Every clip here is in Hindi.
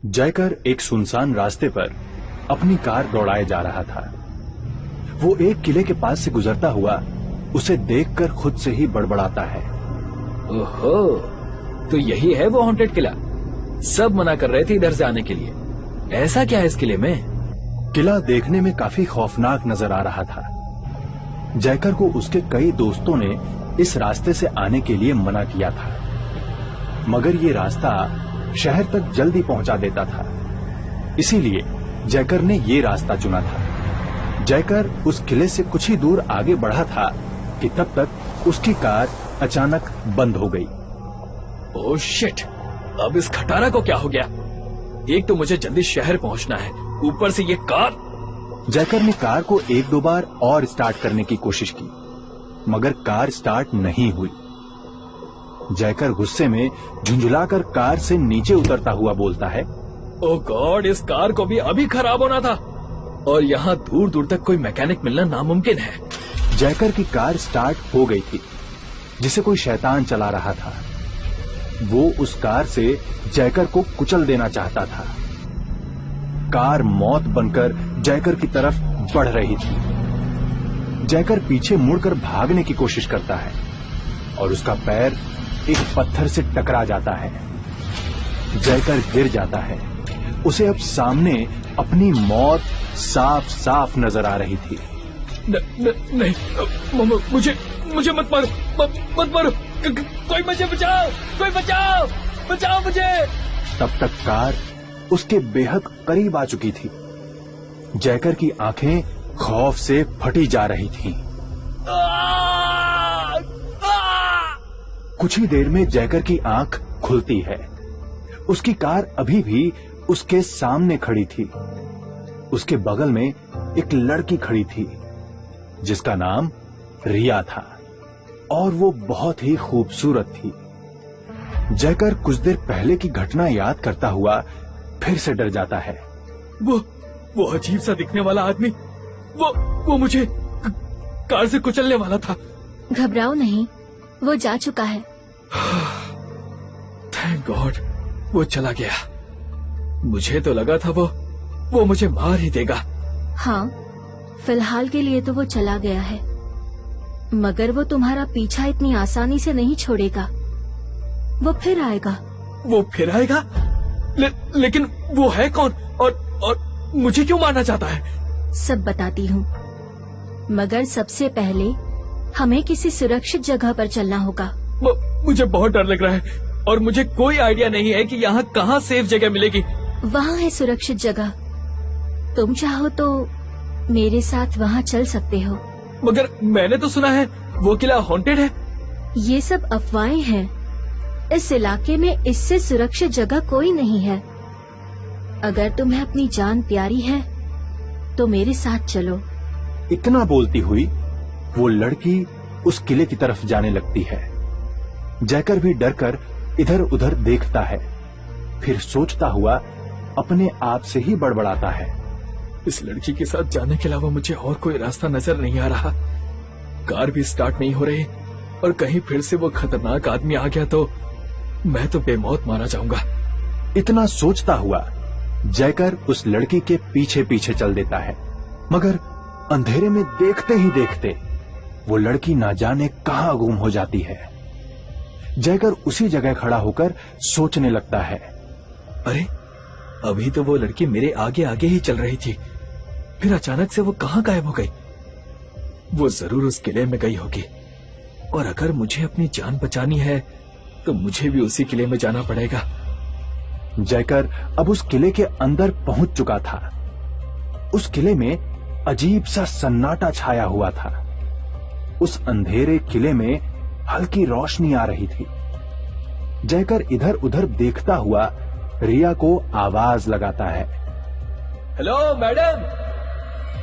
जयकर एक सुनसान रास्ते पर अपनी कार दौड़ाए जा रहा था। वो एक किले के पास से गुजरता हुआ उसे देखकर खुद से ही बड़बड़ाता है। ओहो, तो यही है वो हॉन्टेड किला। सब मना कर रहे थे इधर से आने के लिए। ऐसा क्या है इस किले में? किला देखने में काफी खौफनाक नजर आ रहा था। जयकर को उसके कई दोस्तों ने इस रास्ते से आने के लिए मना किया था, मगर ये रास्ता शहर तक जल्दी पहुंचा देता था। इसीलिए जयकर ने ये रास्ता चुना था। जयकर उस किले से कुछ ही दूर आगे बढ़ा था कि तब तक उसकी कार अचानक बंद हो गई। ओह शिट, अब इस खटारा को क्या हो गया? एक तो मुझे जल्दी शहर पहुंचना है, ऊपर से ये कार। जयकर ने कार को एक दो बार और स्टार्ट करने की कोशिश की, मगर कार स्टार्ट नहीं हुई। जयकर गुस्से में झुंझुलाकर कार से नीचे उतरता हुआ बोलता है, ओह गॉड, इस कार को भी अभी खराब होना था और यहाँ दूर दूर तक कोई मैकेनिक मिलना नामुमकिन है। जयकर की कार स्टार्ट हो गई थी, जिसे कोई शैतान चला रहा था। वो उस कार से जयकर को कुचल देना चाहता था। कार मौत बनकर जयकर की तरफ बढ़ रही थी। जयकर पीछे मुड़कर भागने की कोशिश करता है और उसका पैर एक पत्थर से टकरा जाता है। जयकर गिर जाता है। उसे अब सामने अपनी मौत साफ साफ नजर आ रही थी। नहीं, मुझे मत मारो, मत मारो, कोई मुझे बचाओ, कोई बचाओ, बचाओ मुझे। तब तक कार उसके बेहद करीब आ चुकी थी। जयकर की आंखें खौफ से फटी जा रही थीं। कुछ ही देर में जयकर की आंख खुलती है। उसकी कार अभी भी उसके सामने खड़ी थी। उसके बगल में एक लड़की खड़ी थी जिसका नाम रिया था और वो बहुत ही खूबसूरत थी। जयकर कुछ देर पहले की घटना याद करता हुआ फिर से डर जाता है। वो अजीब सा दिखने वाला आदमी, वो मुझे कार से कुचलने वाला था। घबराओ नहीं, वो जा चुका है। थैंक गॉड, वो चला गया। मुझे तो लगा था वो मुझे मार ही देगा। हाँ, फिलहाल के लिए तो वो चला गया है, मगर वो तुम्हारा पीछा इतनी आसानी से नहीं छोड़ेगा। वो फिर आएगा। वो फिर आएगा? लेकिन वो है कौन और मुझे क्यों मारना चाहता है? सब बताती हूँ, मगर सबसे पहले हमें किसी सुरक्षित जगह पर चलना होगा। मुझे बहुत डर लग रहा है और मुझे कोई आइडिया नहीं है कि यहाँ कहाँ सेफ जगह मिलेगी। वहाँ है सुरक्षित जगह। तुम चाहो तो मेरे साथ वहाँ चल सकते हो। मगर मैंने तो सुना है वो किला हॉन्टेड है। ये सब अफवाहें हैं। इस इलाके में इससे सुरक्षित जगह कोई नहीं है। अगर तुम्हें अपनी जान प्यारी है तो मेरे साथ चलो। इतना बोलती हुई वो लड़की उस किले की तरफ जाने लगती है। जयकर भी डरकर इधर उधर देखता है, फिर सोचता हुआ अपने आप से ही बड़बड़ाता है, इस लड़की के साथ जाने के अलावा मुझे और कोई रास्ता नजर नहीं आ रहा। कार भी स्टार्ट नहीं हो रही और कहीं फिर से वो खतरनाक आदमी आ गया तो मैं तो बेमौत मारा जाऊंगा। इतना सोचता हुआ जयकर उस लड़की के पीछे पीछे चल देता है, मगर अंधेरे में देखते ही देखते वो लड़की ना जाने कहां गुम हो जाती है। जयकर उसी जगह खड़ा होकर सोचने लगता है, अरे अभी तो वो लड़की मेरे आगे आगे ही चल रही थी, फिर अचानक से वो कहां गायब हो गई? वो जरूर उस किले में गई होगी और अगर मुझे अपनी जान बचानी है तो मुझे भी उसी किले में जाना पड़ेगा। जयकर अब उस किले के अंदर पहुंच चुका था। उस किले में अजीब सा सन्नाटा छाया हुआ था। उस अंधेरे किले में हल्की रोशनी आ रही थी। जयकर इधर उधर देखता हुआ रिया को आवाज लगाता है, हेलो मैडम,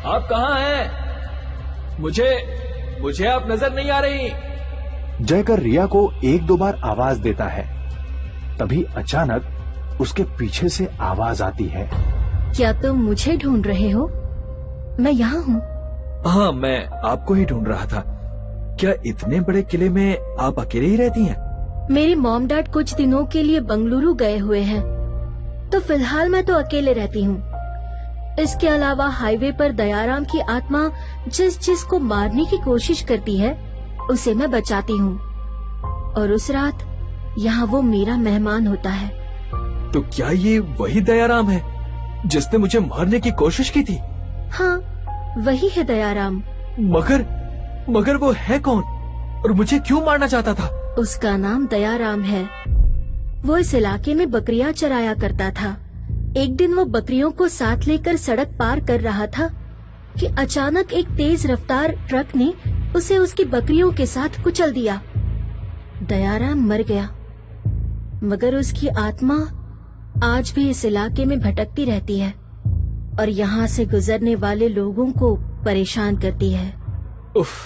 आप कहाँ हैं? मुझे आप नजर नहीं आ रही। जयकर रिया को एक दो बार आवाज देता है। तभी अचानक उसके पीछे से आवाज आती है, क्या तुम मुझे ढूंढ रहे हो? मैं यहाँ हूँ। हाँ, मैं आपको ही ढूंढ रहा था। क्या इतने बड़े किले में आप अकेले ही रहती हैं? मेरे मॉम डैड कुछ दिनों के लिए बंगलुरु गए हुए हैं। तो फिलहाल मैं तो अकेले रहती हूँ। इसके अलावा हाईवे पर दयाराम की आत्मा जिस को मारने की कोशिश करती है उसे मैं बचाती हूँ, और उस रात यहाँ वो मेरा मेहमान होता है। तो क्या ये वही दयाराम है जिसने मुझे मारने की कोशिश की थी? हाँ, वही है दयाराम। मगर वो है कौन और मुझे क्यों मारना चाहता था? उसका नाम दयाराम है। वो इस इलाके में बकरियां चराया करता था। एक दिन वो बकरियों को साथ लेकर सड़क पार कर रहा था कि अचानक एक तेज रफ्तार ट्रक ने उसे उसकी बकरियों के साथ कुचल दिया। दयाराम मर गया, मगर उसकी आत्मा आज भी इस इलाके में भटकती रहती है और यहाँ से गुजरने वाले लोगों को परेशान करती है। उफ,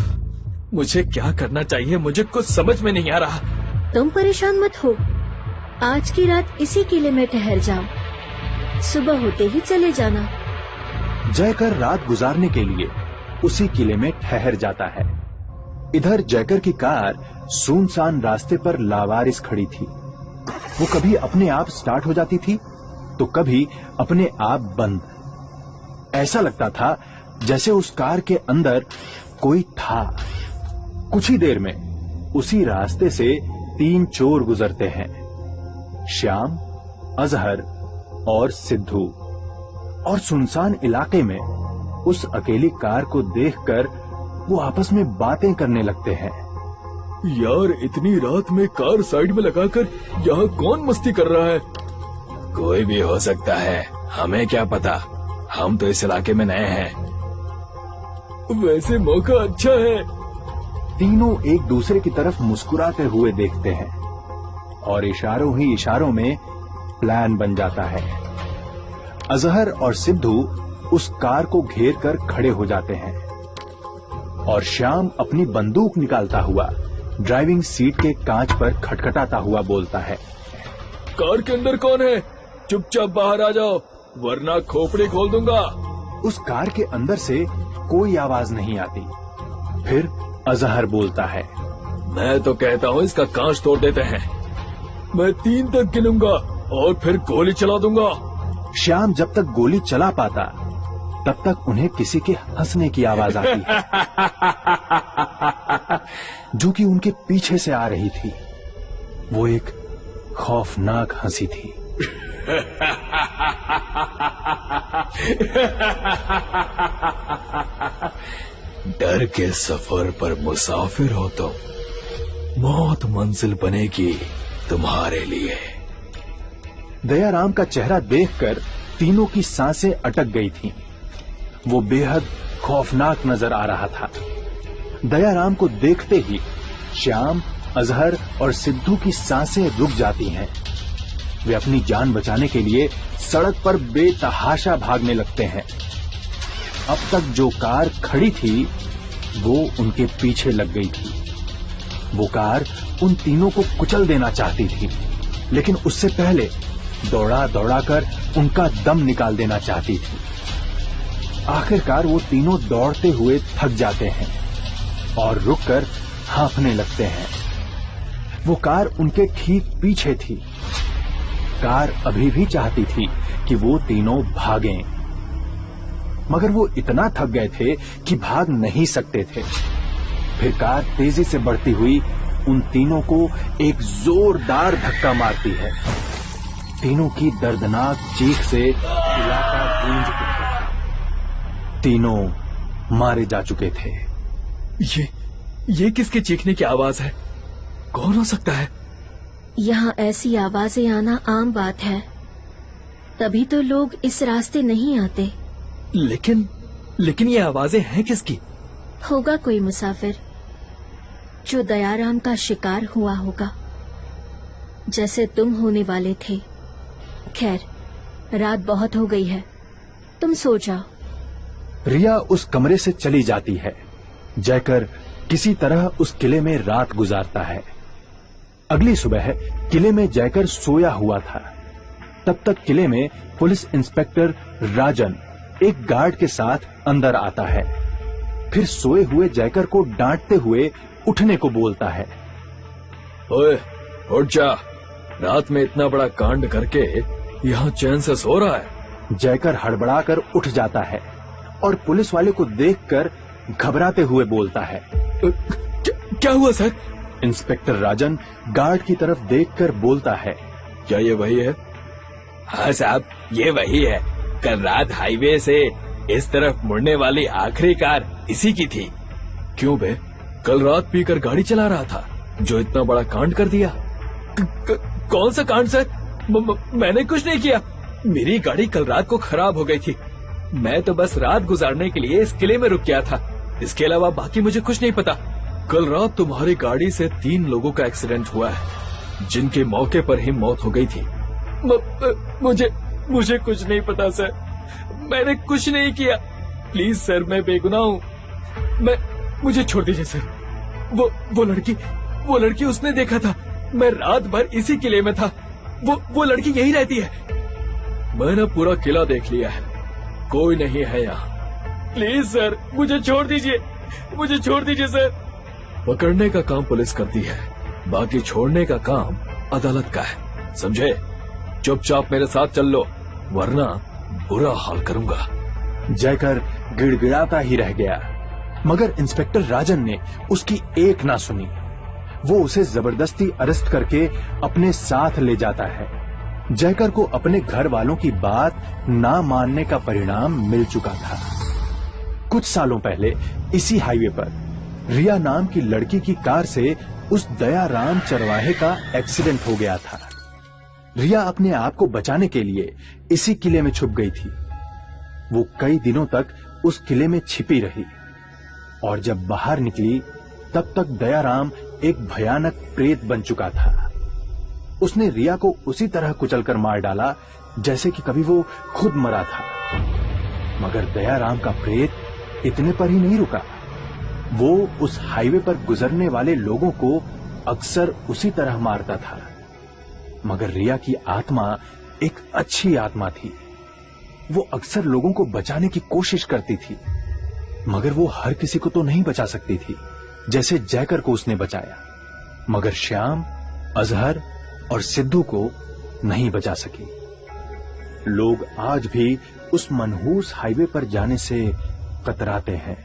मुझे क्या करना चाहिए? मुझे कुछ समझ में नहीं आ रहा। तुम परेशान मत हो, आज की रात इसी किले में ठहर जाओ, सुबह होते ही चले जाना। जयकर रात गुजारने के लिए उसी किले में ठहर जाता है। इधर जयकर की कार सुनसान रास्ते पर लावारिस खड़ी थी। वो कभी अपने आप स्टार्ट हो जाती थी तो कभी अपने आप बंद। ऐसा लगता था जैसे उस कार के अंदर कोई था। कुछ ही देर में उसी रास्ते से 3 चोर गुजरते हैं, श्याम, अजहर और सिद्धू। और सुनसान इलाके में उस अकेली कार को देखकर वो आपस में बातें करने लगते हैं। यार, इतनी रात में कार साइड में लगाकर यहाँ कौन मस्ती कर रहा है? कोई भी हो सकता है, हमें क्या पता, हम तो इस इलाके में नए हैं। वैसे मौका अच्छा है। तीनों एक दूसरे की तरफ मुस्कुराते हुए देखते हैं और इशारों ही इशारों में प्लान बन जाता है। अजहर और सिद्धू उस कार को घेर कर खड़े हो जाते हैं और श्याम अपनी बंदूक निकालता हुआ ड्राइविंग सीट के कांच पर खटखटाता हुआ बोलता है, कार के अंदर कौन है? चुपचाप बाहर आ जाओ वरना खोपड़ी खोल दूंगा। उस कार के अंदर से कोई आवाज नहीं आती। फिर अजहर बोलता है, मैं तो कहता हूँ इसका कांच तोड़ देते हैं। मैं 3 तक गिनूंगा और फिर गोली चला दूंगा। श्याम जब तक गोली चला पाता तब तक उन्हें किसी के हंसने की आवाज आती जो कि उनके पीछे से आ रही थी। वो एक खौफनाक हंसी थी। डर के सफर पर मुसाफिर हो तो मौत मंजिल बनेगी तुम्हारे लिए। दयाराम का चेहरा देखकर तीनों की सांसें अटक गई थीं। वो बेहद खौफनाक नजर आ रहा था। दयाराम को देखते ही श्याम, अजहर और सिद्धू की सांसें रुक जाती हैं। वे अपनी जान बचाने के लिए सड़क पर बेतहाशा भागने लगते हैं। अब तक जो कार खड़ी थी वो उनके पीछे लग गई थी। वो कार उन तीनों को कुचल देना चाहती थी, लेकिन उससे पहले दौड़ा दौड़ा कर उनका दम निकाल देना चाहती थी। आखिरकार वो तीनों दौड़ते हुए थक जाते हैं और रुककर हांफने लगते हैं। वो कार उनके ठीक पीछे थी। कार अभी भी चाहती थी कि वो तीनों भागें, मगर वो इतना थक गए थे कि भाग नहीं सकते थे। फिर कार तेजी से बढ़ती हुई उन तीनों को एक जोरदार धक्का मारती है। तीनों की दर्दनाक चीख से इलाका गूंज उठा। तीनों मारे जा चुके थे। ये किसके चीखने की आवाज है? कौन हो सकता है? यहाँ ऐसी आवाजें आना आम बात है, तभी तो लोग इस रास्ते नहीं आते। लेकिन ये आवाजें हैं किसकी? होगा कोई मुसाफिर जो दयाराम का शिकार हुआ होगा, जैसे तुम होने वाले थे। खैर, रात बहुत हो गई है, तुम सो जाओ। रिया उस कमरे से चली जाती है। जयकर किसी तरह उस किले में रात गुजारता है। अगली सुबह किले में जयकर सोया हुआ था। तब तक किले में पुलिस इंस्पेक्टर राजन एक गार्ड के साथ अंदर आता है। फिर सोए हुए जयकर को डांटते हुए उठने को बोलता है। ओए, उठ जा। रात में इतना बड़ा कांड करके यहाँ चैन से सो रहा है। जयकर हड़बड़ाकर उठ जाता है और पुलिस वाले को देखकर घबराते हुए बोलता है। क्या हुआ सर? इंस्पेक्टर राजन गार्ड की तरफ देखकर बोलता है, क्या ये वही है? हाँ साहब, ये वही है। कल रात हाईवे से इस तरफ मुड़ने वाली आखिरी कार इसी की थी। क्यों बे? कल रात पीकर गाड़ी चला रहा था जो इतना बड़ा कांड कर दिया। कौन सा कांड सर? मैंने कुछ नहीं किया। मेरी गाड़ी कल रात को खराब हो गई थी। मैं तो बस रात गुजारने के लिए इस किले में रुक गया था। इसके अलावा बाकी मुझे कुछ नहीं पता। कल रात तुम्हारी गाड़ी से 3 लोगों का एक्सीडेंट हुआ है जिनके मौके पर ही मौत हो गई थी। मुझे कुछ नहीं पता सर। मैंने कुछ नहीं किया। प्लीज सर, मैं बेगुनाह हूँ। मुझे छोड़ दीजिए सर। वो लड़की उसने देखा था। मैं रात भर इसी किले में था। वो लड़की यही रहती है। मैंने पूरा किला देख लिया है, कोई नहीं है यहाँ। प्लीज सर, मुझे छोड़ दीजिए। मुझे छोड़ दीजिए सर। पकड़ने का काम पुलिस करती है, बाकी छोड़ने का काम अदालत का है, समझे? चुपचाप मेरे साथ चल लो, वरना बुरा हाल करूंगा। जयकर गिड़गिड़ाता ही रह गया, मगर इंस्पेक्टर राजन ने उसकी एक ना सुनी। वो उसे जबरदस्ती अरेस्ट करके अपने साथ ले जाता है। जयकर को अपने घर वालों की बात ना मानने का परिणाम मिल चुका था। कुछ सालों पहले इसी हाईवे पर रिया नाम की लड़की की कार से उस दयाराम चरवाहे का एक्सीडेंट हो गया था। रिया अपने आप को बचाने के लिए इसी किले में छुप गई थी। वो कई दिनों तक उस किले में छिपी रही और जब बाहर निकली तब तक दयाराम एक भयानक प्रेत बन चुका था। उसने रिया को उसी तरह कुचलकर मार डाला जैसे कि कभी वो खुद मरा था। मगर दयाराम का प्रेत इतने पर ही नहीं रुका। वो उस हाईवे पर गुजरने वाले लोगों को अक्सर उसी तरह मारता था। मगर रिया की आत्मा एक अच्छी आत्मा थी। वो अक्सर लोगों को बचाने की कोशिश करती थी, मगर वो हर किसी को तो नहीं बचा सकती थी जैसे जयकर को उसने बचाया। मगर श्याम, अजहर और सिद्धू को नहीं बचा सकी। लोग आज भी उस मनहूस हाईवे पर जाने से कतराते हैं।